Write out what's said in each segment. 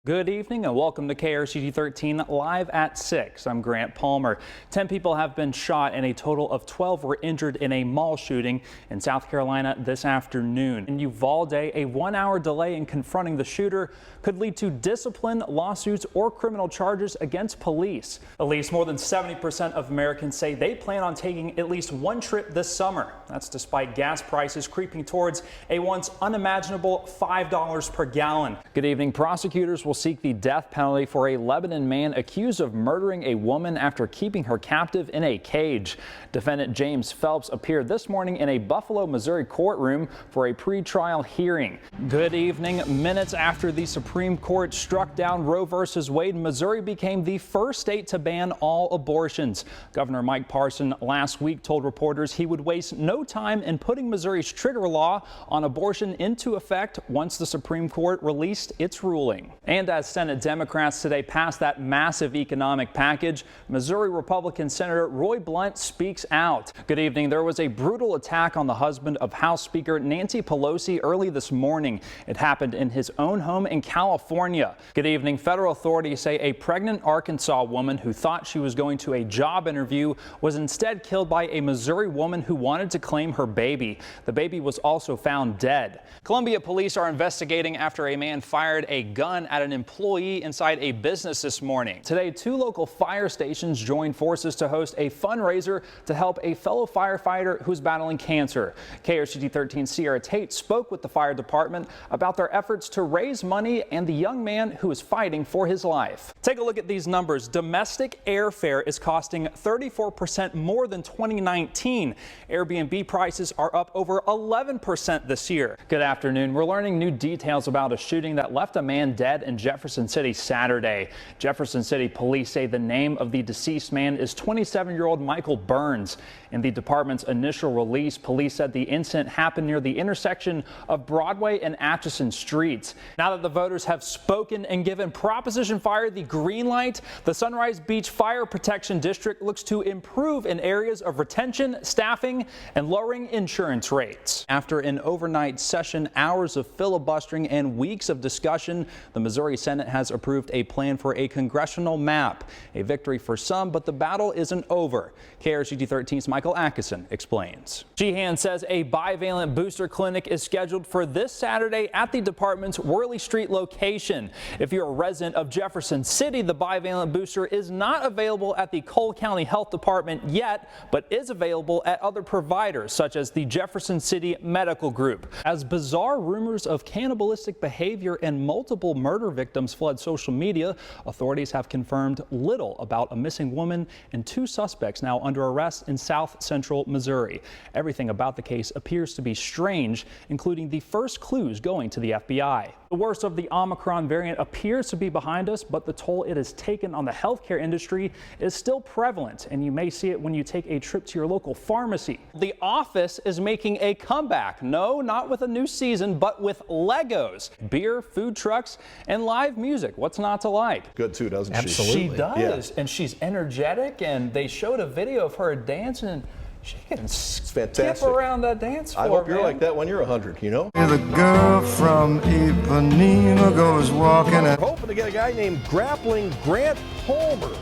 Good evening and welcome to KRCG 13 live at 6. I'm Grant Palmer. 10 people have been shot and a total of 12 were injured in a mall shooting in South Carolina this afternoon. In Uvalde, a 1-hour delay in confronting the shooter could lead to discipline, lawsuits, or criminal charges against police. At least more than 70% of Americans say they plan on taking at least one trip this summer. That's despite gas prices creeping towards a once unimaginable $5 per gallon. Good evening. Prosecutors will seek the death penalty for a Lebanon man accused of murdering a woman after keeping her captive in a cage. Defendant James Phelps appeared this morning in a Buffalo, Missouri courtroom for a pretrial hearing. Good evening. Minutes after the Supreme Court struck down Roe v. Wade, Missouri became the first state to ban all abortions. Governor Mike Parson last week told reporters he would waste no time in putting Missouri's trigger law on abortion into effect once the Supreme Court released its ruling. And as Senate Democrats today passed that massive economic package, Missouri Republican Senator Roy Blunt speaks out. Good evening. There was a brutal attack on the husband of House Speaker Nancy Pelosi early this morning. It happened in his own home in California. Good evening. Federal authorities say a pregnant Arkansas woman who thought she was going to a job interview was instead killed by a Missouri woman who wanted to claim her baby. The baby was also found dead. Columbia police are investigating after a man fired a gun at an employee inside a business this morning. Today, 2 local fire stations joined forces to host a fundraiser to help a fellow firefighter who's battling cancer. KRCG 13 Sierra Tate spoke with the fire department about their efforts to raise money and the young man who is fighting for his life. Take a look at these numbers. Domestic airfare is costing 34% more than 2019. Airbnb prices are up over 11% this year. Good afternoon. We're learning new details about a shooting that left a man dead in Jefferson City Saturday. Jefferson City police say the name of the deceased man is 27-year-old Michael Burns. In the department's initial release, police said the incident happened near the intersection of Broadway and Atchison Streets. Now that the voters have spoken and given Proposition Fire the green light, the Sunrise Beach Fire Protection District looks to improve in areas of retention, staffing, and lowering insurance rates. After an overnight session, hours of filibustering, and weeks of discussion, the Missouri Senate has approved a plan for a congressional map. A victory for some, but the battle isn't over. KRCG 13's Michael Atkinson explains. Sheehan says a bivalent booster clinic is scheduled for this Saturday at the department's Worley Street location. If you're a resident of Jefferson City, the bivalent booster is not available at the Cole County Health Department yet, but is available at other providers such as the Jefferson City Medical Group. As bizarre rumors of cannibalistic behavior and multiple murder victims flood social media, authorities have confirmed little about a missing woman and 2 suspects now under arrest in South Central Missouri. Everything about the case appears to be strange, including the first clues going to the FBI. The worst of the Omicron variant appears to be behind us, but the toll it has taken on the healthcare industry is still prevalent, and you may see it when you take a trip to your local pharmacy. The Office is making a comeback. No, not with a new season, but with Legos, beer, food trucks, and live music. What's not to like? Good too, doesn't she? Absolutely. She does, yeah. And she's energetic, and they showed a video of her dancing. She can skip around that dance floor. I hope you're like that when you're 100, you know? The girl from Ipanema goes walking. We're hoping to get a guy named Grappling Grant Palmer.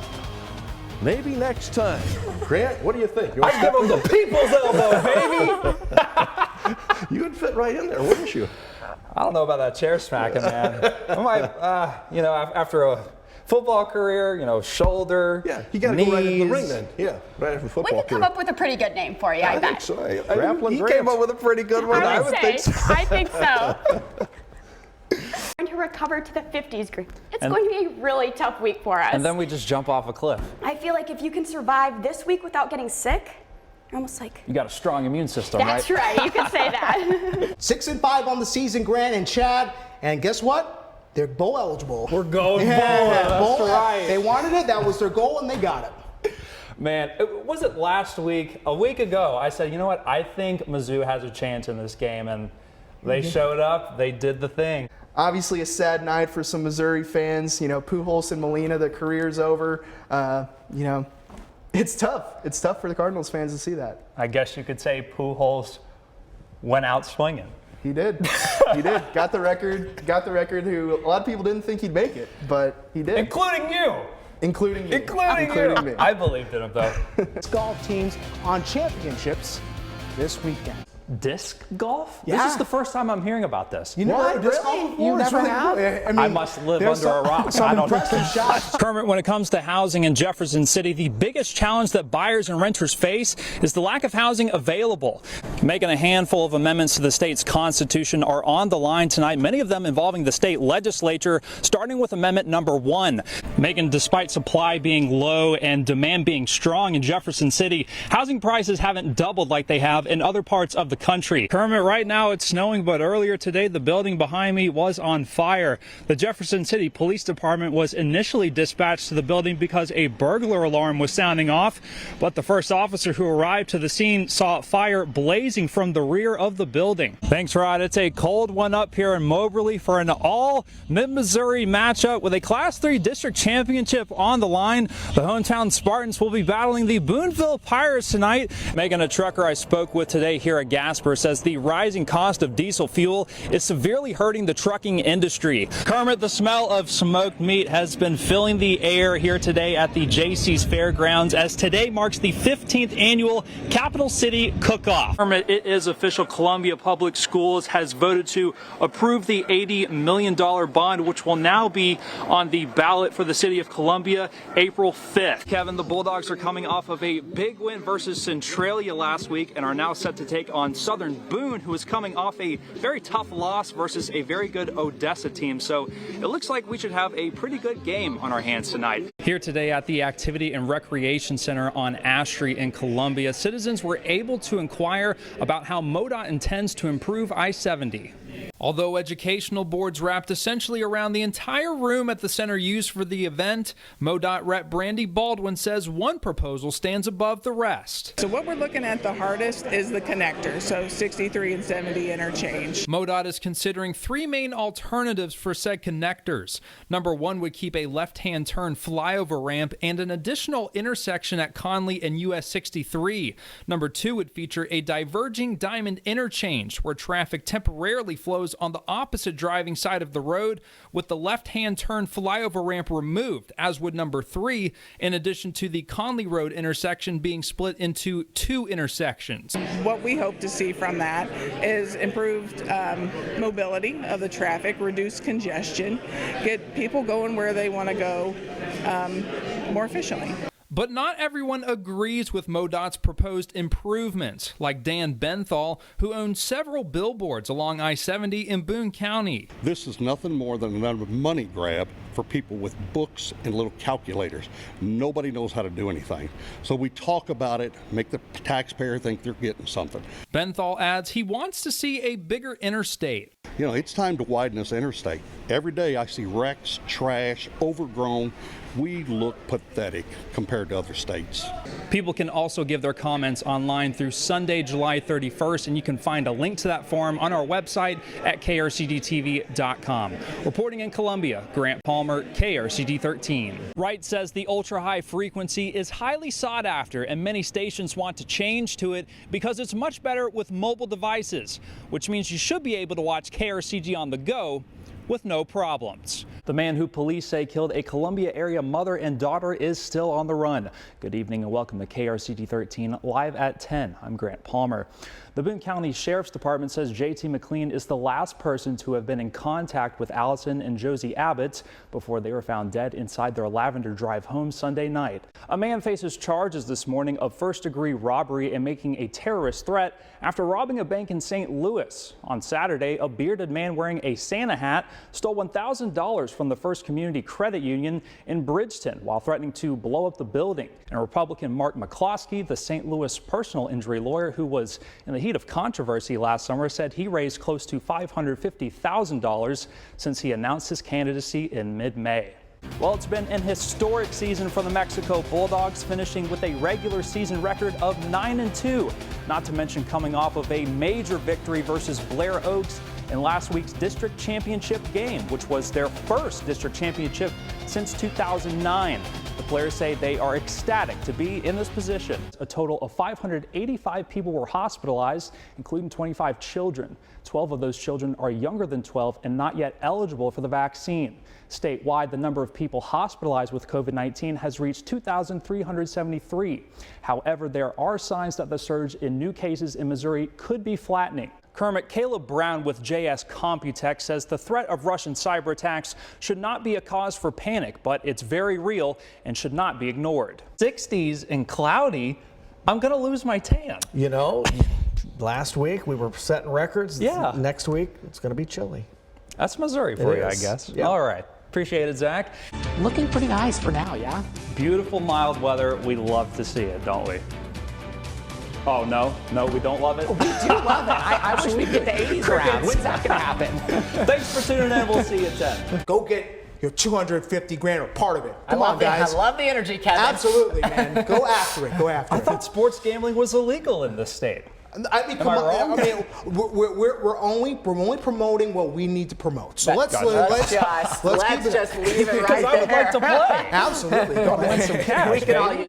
Maybe next time. Grant, what do you think? I give him the people's elbow, baby. You would fit right in there, wouldn't you? I don't know about that chair smacking, man. I might, you know, after a football career, you know, shoulder, yeah, you got to go right in the ring then. Yeah, right after football career. We could come up with a pretty good name for you, I bet. Think so. Grappling He Grant. came up with a pretty good one. I would think say. so. I think so. Going to recover to the 50s group. It's going to be a really tough week for us. And then we just jump off a cliff. I feel like if you can survive this week without getting sick, you're almost like... You got a strong immune system, That's right. You could say that. 6-5 on the season, Grant and Chad. And guess what? They're bowl eligible. We're going bowl. That's right. They wanted it. That was their goal, and they got it. Man, was it last week? A week ago, I said, you know what? I think Mizzou has a chance in this game, and they showed up. They did the thing. Obviously a sad night for some Missouri fans. You know, Pujols and Molina, their career's over. You know, it's tough. It's tough for the Cardinals fans to see that. I guess you could say Pujols went out swinging. He did. He did. Got the record. Got the record. Who a lot of people didn't think he'd make it, but he did. Including you. Including me. Including me. I believed in him, though. Golf teams on championships this weekend. Disc golf? Yeah. This is the first time I'm hearing about this. You never What? heard of disc Really? golf before? You It's never really have? cool. I mean, I must live there's under a rock. Some I don't know. impressive shots. Kermit, when it comes to housing in Jefferson City, the biggest challenge that buyers and renters face is the lack of housing available. Making a handful of amendments to the state's constitution are on the line tonight, many of them involving the state legislature, starting with amendment number 1. Megan, despite supply being low and demand being strong in Jefferson City, housing prices haven't doubled like they have in other parts of the country. Kermit, right now it's snowing, but earlier today the building behind me was on fire. The Jefferson City Police Department was initially dispatched to the building because a burglar alarm was sounding off, but the first officer who arrived to the scene saw fire blazing from the rear of the building. Thanks, Rod. It's a cold one up here in Moberly for an all Mid-Missouri matchup with a Class 3 district championship on the line. The hometown Spartans will be battling the Boonville Pirates tonight. Megan, a trucker I spoke with today here at Gasper, says the rising cost of diesel fuel is severely hurting the trucking industry. Kermit, the smell of smoked meat has been filling the air here today at the Jaycees Fairgrounds as today marks the 15th annual Capital City Cook-Off. Kermit, it is official. Columbia Public Schools has voted to approve the $80 million bond, which will now be on the ballot for the city of Columbia April 5th. Kevin, the Bulldogs are coming off of a big win versus Centralia last week and are now set to take on Southern Boone, who is coming off a very tough loss versus a very good Odessa team. So it looks like we should have a pretty good game on our hands tonight. Here today at the Activity and Recreation Center on Ash Street in Columbia, citizens were able to inquire about how MoDOT intends to improve I-70. Although educational boards wrapped essentially around the entire room at the center used for the event, MoDOT Rep. Brandy Baldwin says one proposal stands above the rest. So what we're looking at the hardest is the connector, so 63 and 70 interchange. MoDOT is considering 3 main alternatives for said connectors. Number 1 would keep a left-hand turn flyover ramp and an additional intersection at Conley and US 63. Number 2 would feature a diverging diamond interchange where traffic temporarily flows on the opposite driving side of the road with the left-hand turn flyover ramp removed, as would number 3, in addition to the Conley Road intersection being split into 2 intersections. What we hope to see from that is improved mobility of the traffic, reduce congestion, get people going where they want to go more efficiently. But not everyone agrees with MoDOT's proposed improvements, like Dan Benthal, who owns several billboards along I-70 in Boone County. This is nothing more than another money grab for people with books and little calculators. Nobody knows how to do anything. So we talk about it, make the taxpayer think they're getting something. Benthal adds he wants to see a bigger interstate. You know, it's time to widen this interstate. Every day I see wrecks, trash, overgrown. We look pathetic compared to other states. People can also give their comments online through Sunday, July 31st, and you can find a link to that forum on our website at krcgtv.com. Reporting in Columbia, Grant Palmer, KRCG 13. Wright says the ultra-high frequency is highly sought after, and many stations want to change to it because it's much better with mobile devices, which means you should be able to watch KRCG on the go with no problems. The man who police say killed a Columbia area mother and daughter is still on the run. Good evening and welcome to KRCG 13 live at 10. I'm Grant Palmer. The Boone County Sheriff's Department says J.T. McLean is the last person to have been in contact with Allison and Josie Abbott before they were found dead inside their Lavender Drive home Sunday night. A man faces charges this morning of first-degree robbery and making a terrorist threat after robbing a bank in St. Louis. On Saturday, a bearded man wearing a Santa hat stole $1,000 from the First Community Credit Union in Bridgeton while threatening to blow up the building. And Republican Mark McCloskey, the St. Louis personal injury lawyer who was in the heat of controversy last summer, said he raised close to $550,000 since he announced his candidacy in mid-May. Well, it's been an historic season for the Mexico Bulldogs, finishing with a regular season record of 9-2, not to mention coming off of a major victory versus Blair Oaks in last week's district championship game, which was their first district championship since 2009. The players say they are ecstatic to be in this position. A total of 585 people were hospitalized, including 25 children. 12 of those children are younger than 12 and not yet eligible for the vaccine. Statewide, the number of people hospitalized with COVID-19 has reached 2,373. However, there are signs that the surge in new cases in Missouri could be flattening. Kermit, Caleb Brown with JS Computech says the threat of Russian cyber attacks should not be a cause for panic, but it's very real and should not be ignored. 60s and cloudy. I'm going to lose my tan. You know, last week we were setting records. Yeah. Next week it's going to be chilly. That's Missouri for It you, I is. guess. Yeah. All right. Appreciate it, Zach. Looking pretty nice for now, yeah? Beautiful, mild weather. We love to see it, don't we? Oh, no, we don't love it. We do love it. I wish we'd get the 80s around. When's that going to happen? Thanks for tuning in. We'll see you at 10. Go get your 250 grand or part of it. Come on, guys. I love the energy, Kevin. Absolutely, man. Go after it. Go after I it. thought sports gambling was illegal in this state. I mean, Am I wrong? I mean, we're only promoting what we need to promote. So let's keep it. Let's just leave it right there. Because I would like to play. Absolutely. Go ahead. Win some cash, We can all baby. use